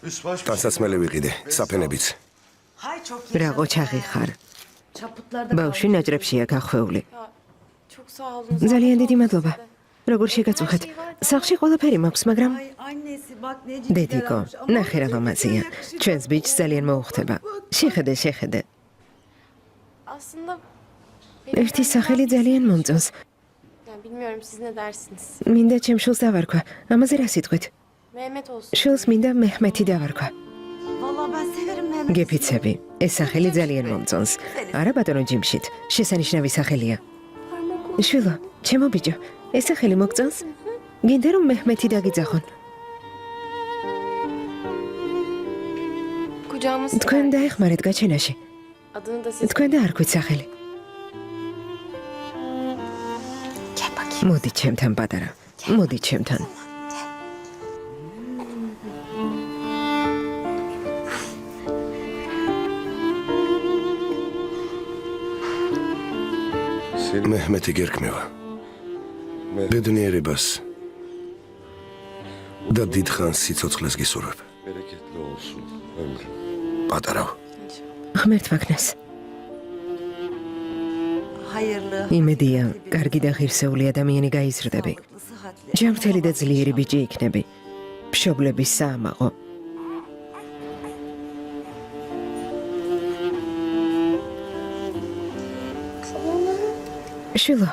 ტანსაცმელი ვიყიდე, საფენებიც. რა ყოჩაღი ხარ. ბავშვი ნაჭრებშია გახვეული. ძალიან დიდი მადლობა. როგორ შეგაწუხეთ? სახლში ყველაფერი მაქვს, მაგრამ დედიკო, ნახე რა მამაზია. ჩვენს ბიჭს ძალიან მოუხდება. შეხედე. ერთი სახელი ძალიან მომწონს. Bilmiyorum siz ne dersiniz? მინდა ჩემ შულს დავარქვა. ამაზე რა სიტყვით? Mehmet olsun. შულს მინდა მეჰმეთი დავარქვა. Vallahi ben severim Mehmet. გეფიცები. ეს სახელი ძალიან მომწონს. არა ბატონო ჯიმშით. შესანიშნავი სახელია. შვილო, ჩემო ბიჭო, ეს სახელი მოგწონს? გინდა რომ მეჰმეთი დაგიძახონ. Kucağımız თქვენ დაეხმარეთ გაჩენაში. adını da siz თქვენ დაარქვით სახელი. Gel bakayım. მოდი ჩემთან პატარა. მოდი ჩემთან. მეჰმეთი გერქმევა. ბედნიერებას და დიდხანს სიცოცხლეს გისურვებ. Bereketli olsun ömrün. პატარავ. ღმერთმა გნეს. Hayırlı. იმედია, კარგი და ღირსეული ადამიანი გაიზრდები. Sağlıklı, sıhhatli. ჯანმრთელი და ძლიერი ბიჭი იქნები. მშობლების საამაყო. შვილო,